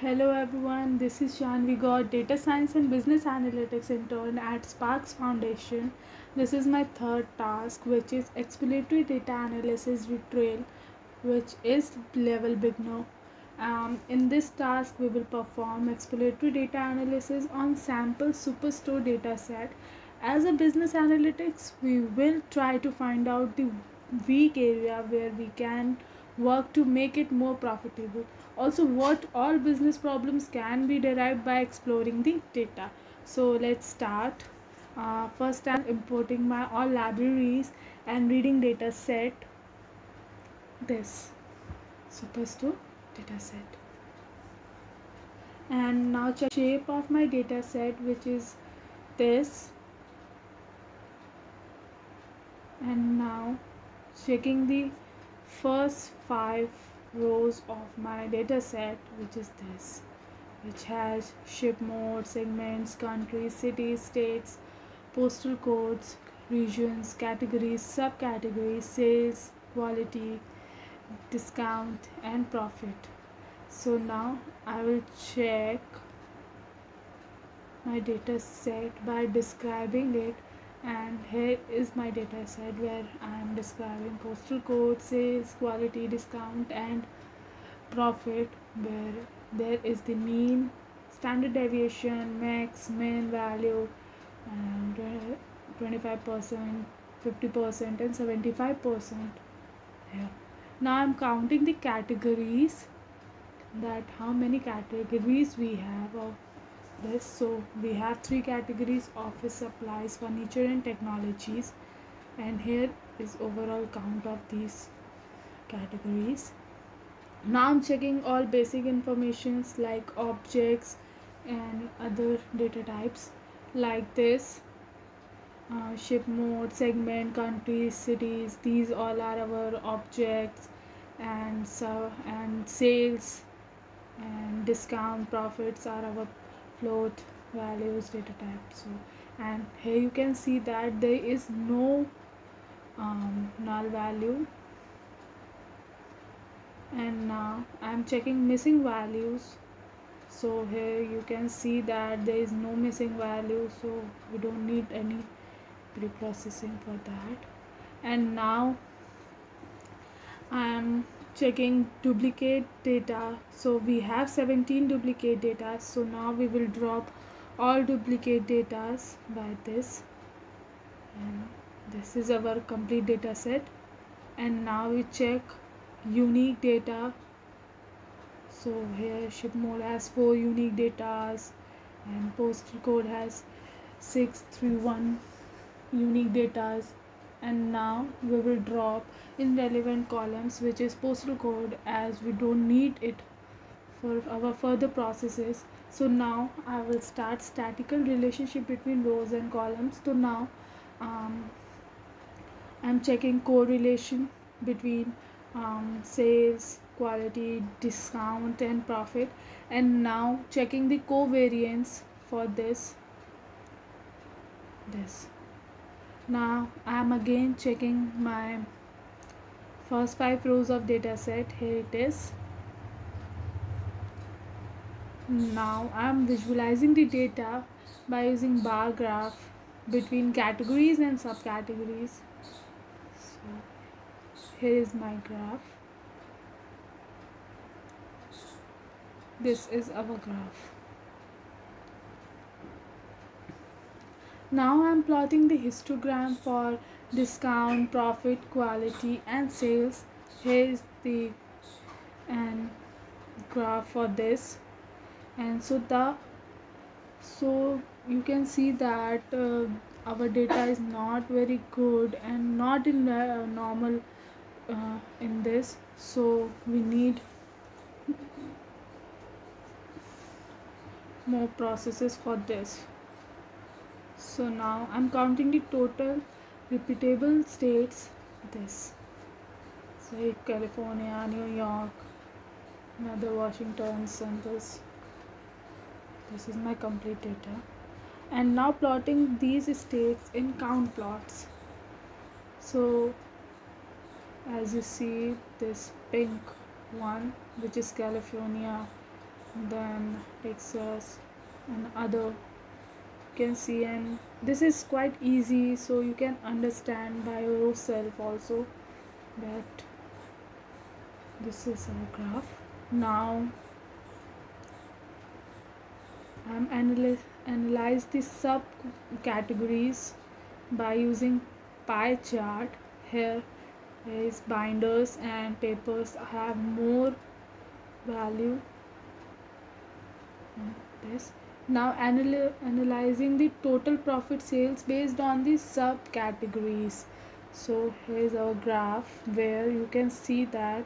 Hello everyone, this is Shan. We got Data Science and Business Analytics intern at Sparks Foundation. This is my third task, which is exploratory data analysis retrieval, which is level beginner. In this task, we will perform exploratory data analysis on sample superstore data set. As a business analytics, we will try to find out the weak area where we can work to make it more profitable. Also, what all business problems can be derived by exploring the data. So let's start. First, I'm importing my all libraries and reading data set. This superstore data set, and now check shape of my data set, which is this. And now checking the first 5 rows of my data set, which is this, which has ship mode, segments, countries, cities, states, postal codes, regions, categories, subcategories, sales, quality, discount, and profit. So now I will check my data set by describing it, and here is my data set where I am describing postal code, sales, quality, discount, and profit, where there is the mean, standard deviation, max, min value, and 25%, 50%, and 75% here. Now I'm counting the categories, that how many categories we have of this. So we have 3 categories: office supplies, furniture, and technologies. And here is overall count of these categories. Now I'm checking all basic informations like objects and other data types, like this: ship mode, segment, countries, cities. These all are our objects, and sales and discount, profits are our float values data type. So, and here you can see that there is no null value. And now I'm checking missing values. So here you can see that there is no missing value, so we don't need any pre-processing for that. And now I'm checking duplicate data. So we have 17 duplicate data. So now we will drop all duplicate data by this. And this is our complete data set. And now we check unique data. So here ship mode has 4 unique data, and postal code has 631 unique data. And now we will drop in relevant columns, which is postal code, as we don't need it for our further processes. So now I will start statistical relationship between rows and columns. So now I'm checking correlation between sales, quality, discount, and profit. And now checking the covariance for this. Now I am again checking my first 5 rows of data set. Here it is. Now I am visualizing the data by using bar graph between categories and subcategories. So here is my graph. This is our graph. Now I am plotting the histogram for discount, profit, quality, and sales. Here is the graph for this. And so you can see that our data is not very good and not in normal in this. So we need more processes for this. So now I'm counting the total repeatable states. This, so California, New York, another Washington, St. This is my complete data. And now plotting these states in count plots. So as you see, this pink one, which is California, then Texas and other you can see, and this is quite easy, so you can understand by yourself also that this is our graph. Now I'm analyze the subcategories by using pie chart. Here is binders and papers have more value than this. Now analyzing the total profit sales based on the subcategories. So here's our graph where you can see that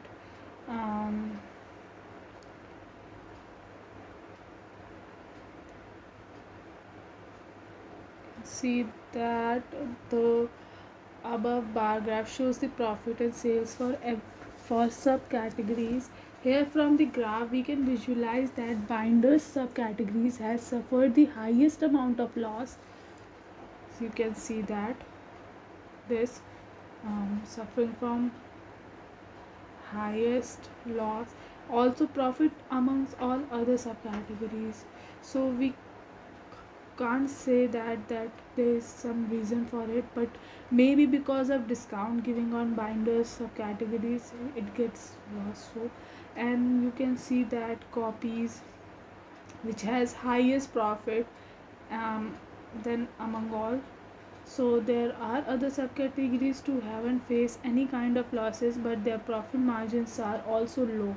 um, see that the above bar graph shows the profit and sales for subcategories. Here from the graph we can visualize that binders subcategories has suffered the highest amount of loss. So you can see that this suffering from highest loss, also profit amongst all other subcategories. So we can't say that there is some reason for it, but maybe because of discount giving on binders subcategories it gets lost. So and you can see that copies which has highest profit um, than among all. So there are other subcategories too haven't faced any kind of losses, but their profit margins are also low.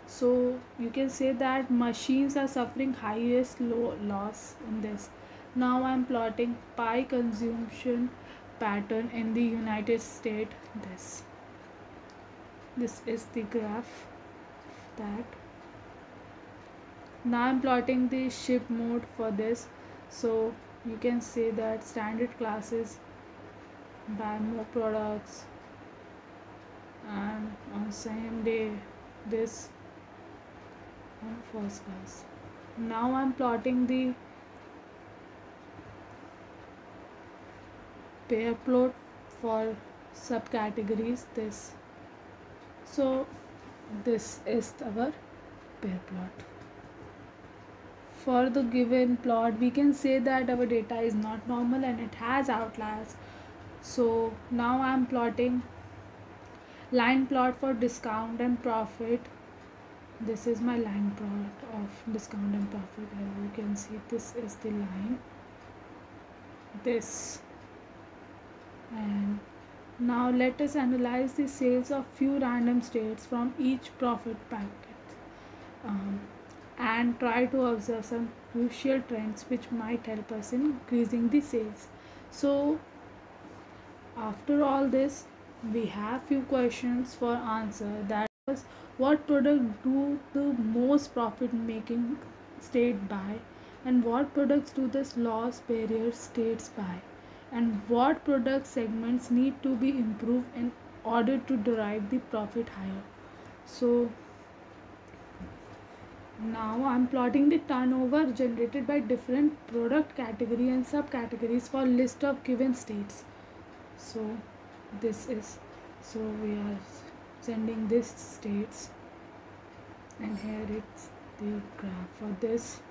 So you can say that machines are suffering highest loss in this. Now I'm plotting pie consumption pattern in the United States. This is the graph that. Now I'm plotting the ship mode for this. So you can say that standard classes buy more products, and on same day this on first class. Now I'm plotting the pair plot for subcategories. So this is our pair plot. For the given plot we can say that our data is not normal and it has outliers. So now I'm plotting line plot for discount and profit. This is my line plot of discount and profit. As you can see, this is the line, this. And now let us analyze the sales of few random states from each profit packet, and try to observe some crucial trends which might help us in increasing the sales. So after all this we have few questions for answer. That was, what product do the most profit making state buy, and what products do the loss barrier states buy, and what product segments need to be improved in order to derive the profit higher. So now I'm plotting the turnover generated by different product category and subcategories for list of given states. So this is, so we are sending this states, and here it's the graph for this.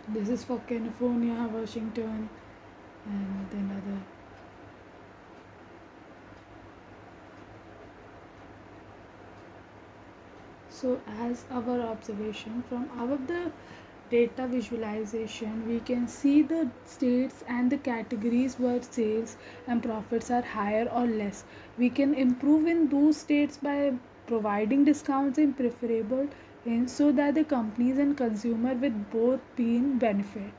This is for California, Washington, and then other. So as our observation from above the data visualization, we can see the states and the categories where sales and profits are higher or less. We can improve in those states by providing discounts in preferable range so that the companies and consumer with both being benefit.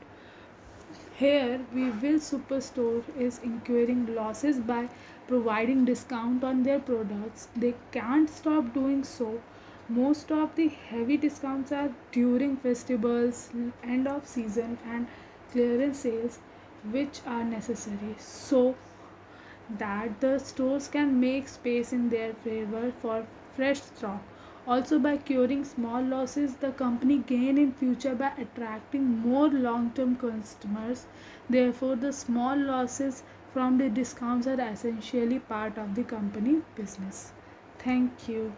Here, we will Superstore is incurring losses by providing discount on their products. They can't stop doing so. Most of the heavy discounts are during festivals, end of season, and clearance sales, which are necessary so that the stores can make space in their favor for fresh stock. Also, by curing small losses, the company gain in future by attracting more long-term customers. Therefore, the small losses from the discounts are essentially part of the company business. Thank you.